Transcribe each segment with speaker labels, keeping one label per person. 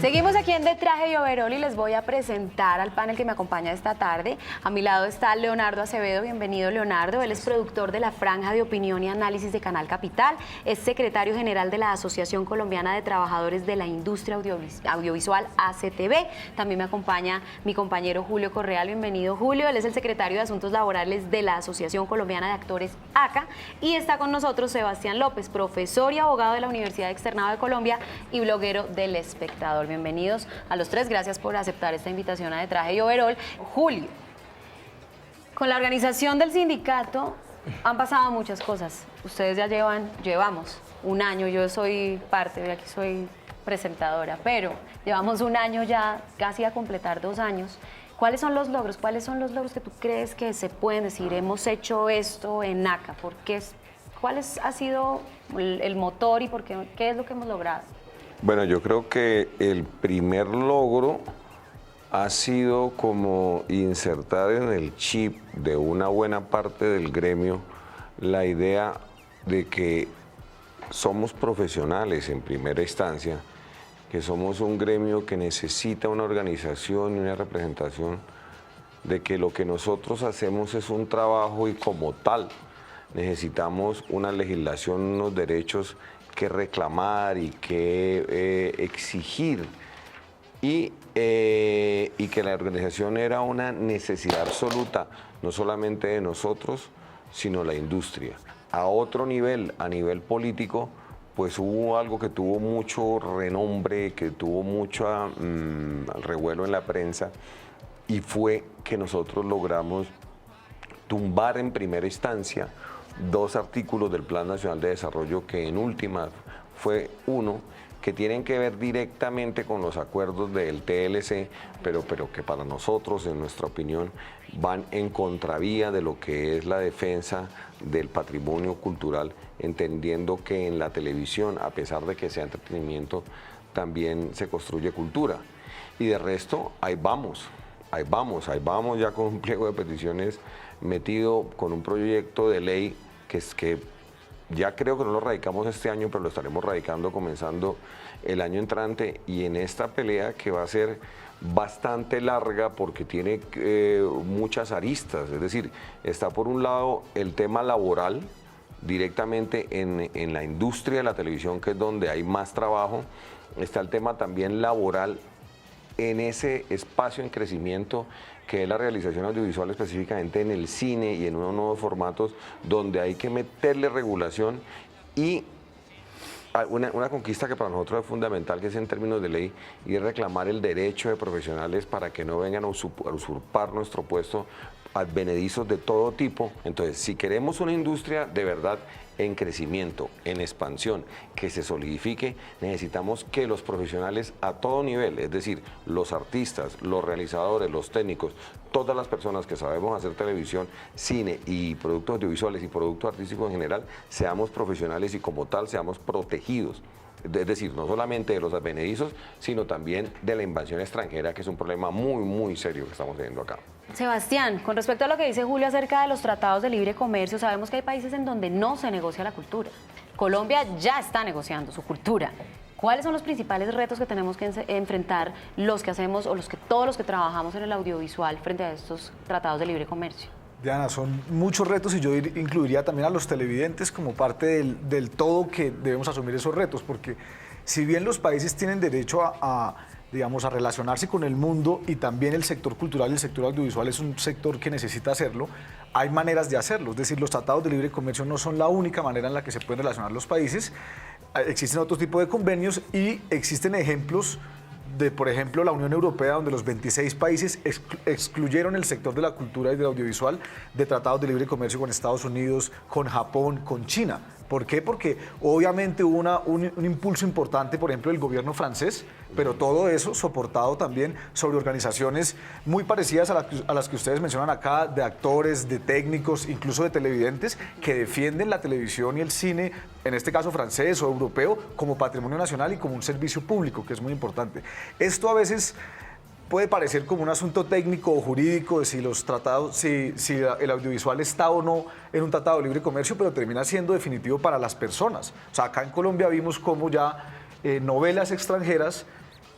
Speaker 1: Seguimos aquí en De Traje y Overol y les voy a presentar al panel que me acompaña esta tarde. A mi lado está Leonardo Acevedo. Bienvenido, Leonardo. Él es productor de la Franja de Opinión y Análisis de Canal Capital. Es secretario general de la Asociación Colombiana de Trabajadores de la Industria Audiovisual, ACTV. También me acompaña mi compañero Julio Correal. Bienvenido, Julio. Él es el secretario de Asuntos Laborales de la Asociación Colombiana de Actores, ACA. Y está con nosotros Sebastián López, profesor y abogado de la Universidad Externado de Colombia y bloguero del Espectador. Bienvenidos a los tres, gracias por aceptar esta invitación a De Traje y Overol. Julio, con la organización del sindicato han pasado muchas cosas. Ustedes ya llevamos un año, yo soy parte, de aquí soy presentadora, pero llevamos un año ya, casi a completar 2 años. ¿Cuáles son los logros? ¿Cuáles son los logros que tú crees que se pueden decir? Hemos hecho esto en ACA. ¿Cuál ha sido el motor y qué es lo que hemos logrado?
Speaker 2: Bueno, yo creo que el primer logro ha sido como insertar en el chip de una buena parte del gremio la idea de que somos profesionales en primera instancia, que somos un gremio que necesita una organización y una representación, de que lo que nosotros hacemos es un trabajo y como tal necesitamos una legislación, unos derechos que reclamar y que exigir y que la organización era una necesidad absoluta, no solamente de nosotros, sino la industria. A otro nivel, a nivel político, pues hubo algo que tuvo mucho renombre, que tuvo mucho revuelo en la prensa, y fue que nosotros logramos tumbar en primera instancia 2 artículos del Plan Nacional de Desarrollo que en últimas fue uno que tienen que ver directamente con los acuerdos del TLC, pero que para nosotros, en nuestra opinión, van en contravía de lo que es la defensa del patrimonio cultural, entendiendo que en la televisión, a pesar de que sea entretenimiento, también se construye cultura. Y de resto, ahí vamos ya con un pliego de peticiones metido con un proyecto de ley que ya creo que no lo radicamos este año, pero lo estaremos radicando comenzando el año entrante, y en esta pelea que va a ser bastante larga porque tiene muchas aristas, es decir, está por un lado el tema laboral directamente en la industria de la televisión, que es donde hay más trabajo, está el tema también laboral en ese espacio en crecimiento que es la realización audiovisual, específicamente en el cine y en unos nuevos formatos donde hay que meterle regulación, y una conquista que para nosotros es fundamental, que es en términos de ley, y es reclamar el derecho de profesionales para que no vengan a usurpar nuestro puesto advenedizos de todo tipo. Entonces, si queremos una industria de verdad en crecimiento, en expansión, que se solidifique, necesitamos que los profesionales a todo nivel, es decir, los artistas, los realizadores, los técnicos, todas las personas que sabemos hacer televisión, cine y productos audiovisuales y productos artísticos en general, seamos profesionales y como tal seamos protegidos. Es decir, no solamente de los advenedizos, sino también de la invasión extranjera, que es un problema muy, muy serio que estamos teniendo acá.
Speaker 1: Sebastián, con respecto a lo que dice Julio acerca de los tratados de libre comercio, sabemos que hay países en donde no se negocia la cultura. Colombia ya está negociando su cultura. ¿Cuáles son los principales retos que tenemos que enfrentar los que hacemos o todos los que trabajamos en el audiovisual frente a estos tratados de libre comercio?
Speaker 3: Diana, son muchos retos y yo incluiría también a los televidentes como parte del todo que debemos asumir esos retos, porque si bien los países tienen derecho digamos, a relacionarse con el mundo, y también el sector cultural y el sector audiovisual es un sector que necesita hacerlo, hay maneras de hacerlo. Es decir, los tratados de libre comercio no son la única manera en la que se pueden relacionar los países. Existen otros tipos de convenios y existen ejemplos de, por ejemplo, la Unión Europea, donde los 26 países excluyeron el sector de la cultura y del audiovisual de tratados de libre comercio con Estados Unidos, con Japón, con China. ¿Por qué? Porque obviamente hubo un impulso importante, por ejemplo, del gobierno francés, pero todo eso soportado también sobre organizaciones muy parecidas a las que ustedes mencionan acá, de actores, de técnicos, incluso de televidentes, que defienden la televisión y el cine, en este caso francés o europeo, como patrimonio nacional y como un servicio público, que es muy importante. Esto a veces puede parecer como un asunto técnico o jurídico de si los tratados, si el audiovisual está o no en un tratado de libre comercio, pero termina siendo definitivo para las personas. O sea, acá en Colombia vimos cómo ya novelas extranjeras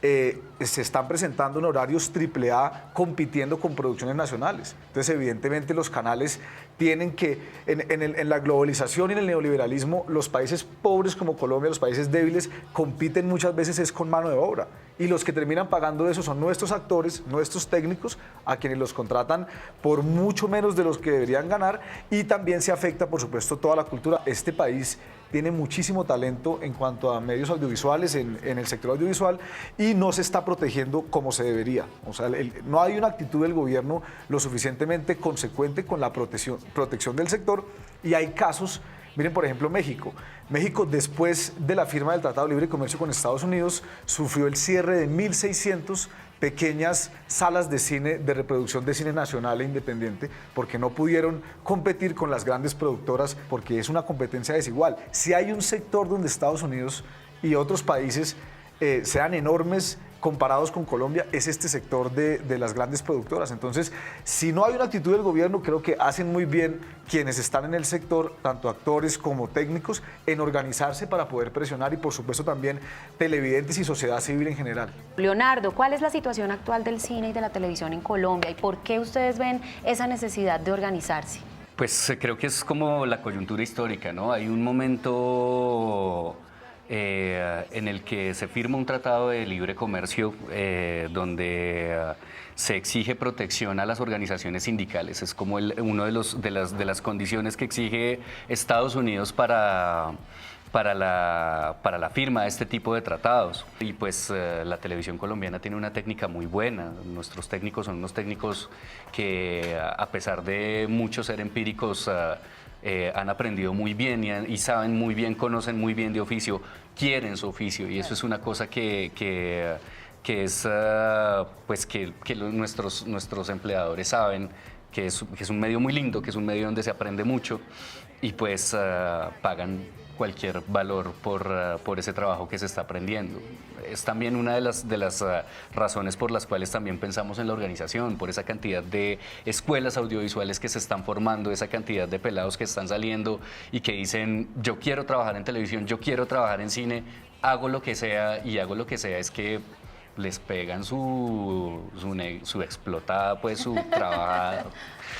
Speaker 3: se están presentando en horarios AAA compitiendo con producciones nacionales. Entonces, evidentemente, los canales tienen que, en la globalización y en el neoliberalismo, los países pobres como Colombia, los países débiles, compiten muchas veces es con mano de obra. Y los que terminan pagando eso son nuestros actores, nuestros técnicos, a quienes los contratan por mucho menos de los que deberían ganar, y también se afecta, por supuesto, toda la cultura. Este país tiene muchísimo talento en cuanto a medios audiovisuales, en el sector audiovisual, y no se está protegiendo como se debería. O sea, no hay una actitud del gobierno lo suficientemente consecuente con la protección del sector, y hay casos. Miren, por ejemplo, México. México, después de la firma del Tratado de Libre Comercio con Estados Unidos, sufrió el cierre de 1.600 pequeñas salas de cine, de reproducción de cine nacional e independiente, porque no pudieron competir con las grandes productoras, porque es una competencia desigual. Si hay un sector donde Estados Unidos y otros países sean enormes comparados con Colombia, es este sector de las grandes productoras. Entonces, si no hay una actitud del gobierno, creo que hacen muy bien quienes están en el sector, tanto actores como técnicos, en organizarse para poder presionar, y por supuesto también televidentes y sociedad civil en general.
Speaker 1: Leonardo, ¿cuál es la situación actual del cine y de la televisión en Colombia y por qué ustedes ven esa necesidad de organizarse?
Speaker 4: Pues creo que es como la coyuntura histórica, ¿no? Hay un momento en el que se firma un tratado de libre comercio donde se exige protección a las organizaciones sindicales. Es como uno de las condiciones que exige Estados Unidos para la firma de este tipo de tratados. Y pues la televisión colombiana tiene una técnica muy buena. Nuestros técnicos son unos técnicos que, a pesar de muchos ser empíricos, han aprendido muy bien y saben muy bien, conocen muy bien de oficio, quieren su oficio, y eso es una cosa que es pues que nuestros empleadores saben que es un medio muy lindo, que es un medio donde se aprende mucho, y pues pagan cualquier valor por ese trabajo que se está aprendiendo. Es también una de las razones por las cuales también pensamos en la organización, por esa cantidad de escuelas audiovisuales que se están formando, esa cantidad de pelados que están saliendo y que dicen: yo quiero trabajar en televisión, yo quiero trabajar en cine, hago lo que sea, y hago lo que sea es que les pegan su explotada, pues su trabajada.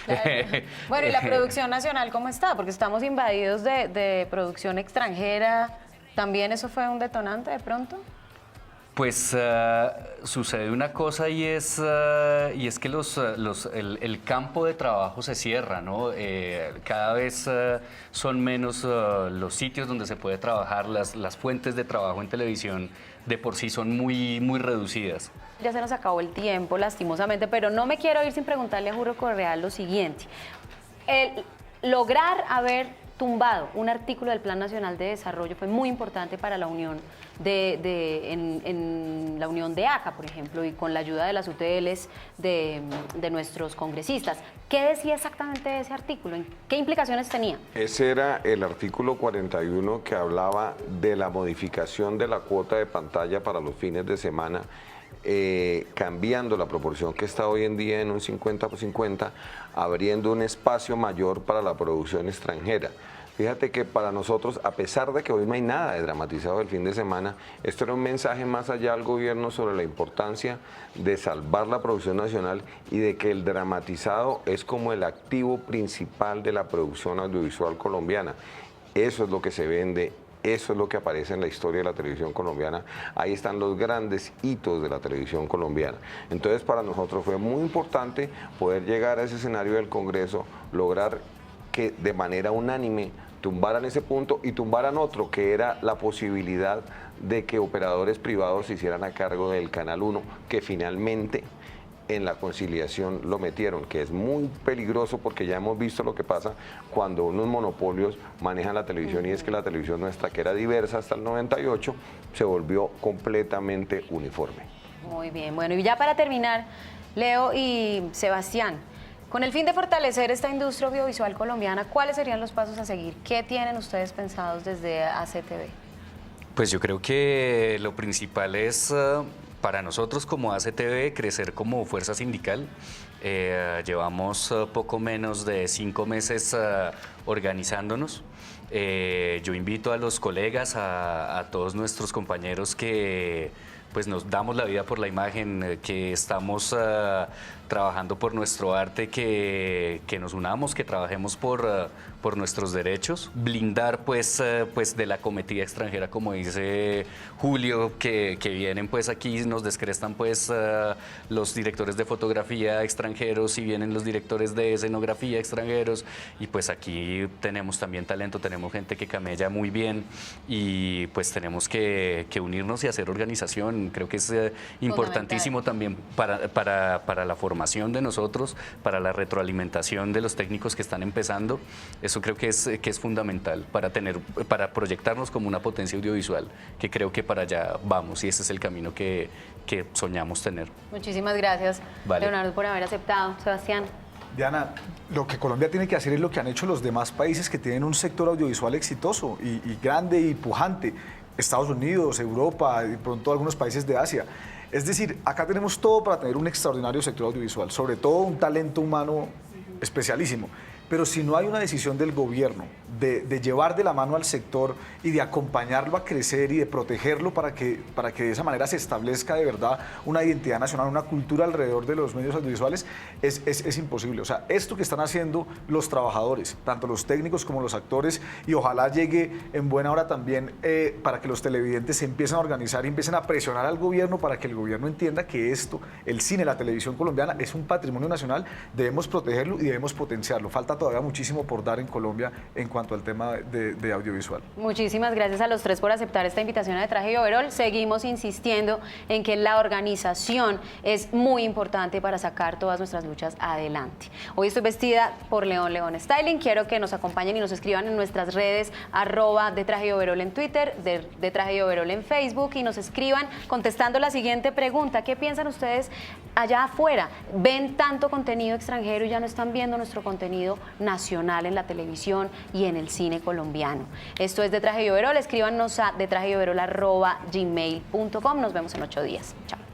Speaker 1: Claro. Bueno, ¿y la producción nacional cómo está? Porque estamos invadidos de producción extranjera. ¿También eso fue un detonante de pronto?
Speaker 4: Pues sucede una cosa, y es que el campo de trabajo se cierra, ¿no? Cada vez son menos los sitios donde se puede trabajar, las fuentes de trabajo en televisión de por sí son muy, muy reducidas.
Speaker 1: Ya se nos acabó el tiempo, lastimosamente, pero no me quiero ir sin preguntarle a Juro Correal lo siguiente. El lograr haber tumbado un artículo del Plan Nacional de Desarrollo fue muy importante para la unión en la unión de ACA, por ejemplo, y con la ayuda de las UTLs de nuestros congresistas. ¿Qué decía exactamente ese artículo? ¿Qué implicaciones tenía?
Speaker 2: Ese era el artículo 41, que hablaba de la modificación de la cuota de pantalla para los fines de semana, cambiando la proporción que está hoy en día en un 50-50, abriendo un espacio mayor para la producción extranjera. Fíjate que para nosotros, a pesar de que hoy no hay nada de dramatizado del fin de semana, esto era un mensaje más allá al gobierno sobre la importancia de salvar la producción nacional y de que el dramatizado es como el activo principal de la producción audiovisual colombiana. Eso es lo que se vende. Eso es lo que aparece en la historia de la televisión colombiana. Ahí están los grandes hitos de la televisión colombiana. Entonces, para nosotros fue muy importante poder llegar a ese escenario del Congreso, lograr que de manera unánime tumbaran ese punto y tumbaran otro, que era la posibilidad de que operadores privados se hicieran a cargo del Canal 1, que finalmente en la conciliación lo metieron, que es muy peligroso porque ya hemos visto lo que pasa cuando unos monopolios manejan la televisión, y es que la televisión nuestra, que era diversa hasta el 98, se volvió completamente uniforme.
Speaker 1: Muy bien, bueno, y ya para terminar, Leo y Sebastián, con el fin de fortalecer esta industria audiovisual colombiana, ¿cuáles serían los pasos a seguir? ¿Qué tienen ustedes pensados desde ACTV?
Speaker 4: Pues yo creo que lo principal es, para nosotros como ACTV, crecer como fuerza sindical. Llevamos poco menos de 5 meses organizándonos. Yo invito a los colegas, a todos nuestros compañeros que pues nos damos la vida por la imagen, que estamos trabajando por nuestro arte, que nos unamos, que trabajemos por nuestros derechos, blindar pues de la cometida extranjera, como dice Julio, que vienen pues aquí, nos descrestan pues los directores de fotografía extranjeros y vienen los directores de escenografía extranjeros, y pues aquí tenemos también talento, tenemos gente que camella muy bien, y pues tenemos que unirnos y hacer organización. Creo que es importantísimo también para la formación de nosotros, para la retroalimentación de los técnicos que están empezando. Eso creo que es fundamental para proyectarnos como una potencia audiovisual, que creo que para allá vamos, y ese es el camino que soñamos tener.
Speaker 1: Muchísimas gracias,
Speaker 4: Vale.
Speaker 1: Leonardo, por haber aceptado. Sebastián.
Speaker 3: Diana, lo que Colombia tiene que hacer es lo que han hecho los demás países que tienen un sector audiovisual exitoso y grande y pujante. Estados Unidos, Europa y pronto algunos países de Asia. Es decir, acá tenemos todo para tener un extraordinario sector audiovisual, sobre todo un talento humano especialísimo. Pero si no hay una decisión del gobierno de llevar de la mano al sector y de acompañarlo a crecer y de protegerlo para que de esa manera se establezca de verdad una identidad nacional, una cultura alrededor de los medios audiovisuales, es imposible. O sea, esto que están haciendo los trabajadores, tanto los técnicos como los actores, y ojalá llegue en buena hora también para que los televidentes se empiecen a organizar y empiecen a presionar al gobierno para que el gobierno entienda que esto, el cine, la televisión colombiana, es un patrimonio nacional, debemos protegerlo y debemos potenciarlo. Falta todavía muchísimo por dar en Colombia en cuanto al tema de audiovisual.
Speaker 1: Muchísimas gracias a los tres por aceptar esta invitación a De Traje y Overol. Seguimos insistiendo en que la organización es muy importante para sacar todas nuestras luchas adelante. Hoy estoy vestida por León Styling. Quiero que nos acompañen y nos escriban en nuestras redes @De Traje y Overol en Twitter, de Traje y Overol en Facebook, y nos escriban contestando la siguiente pregunta: ¿qué piensan ustedes allá afuera? ¿Ven tanto contenido extranjero y ya no están viendo nuestro contenido nacional en la televisión y en el cine colombiano? Esto es De Traje y Overol. Escríbanos a detrajeyoverol@gmail.com. Nos vemos en 8 días. Chao.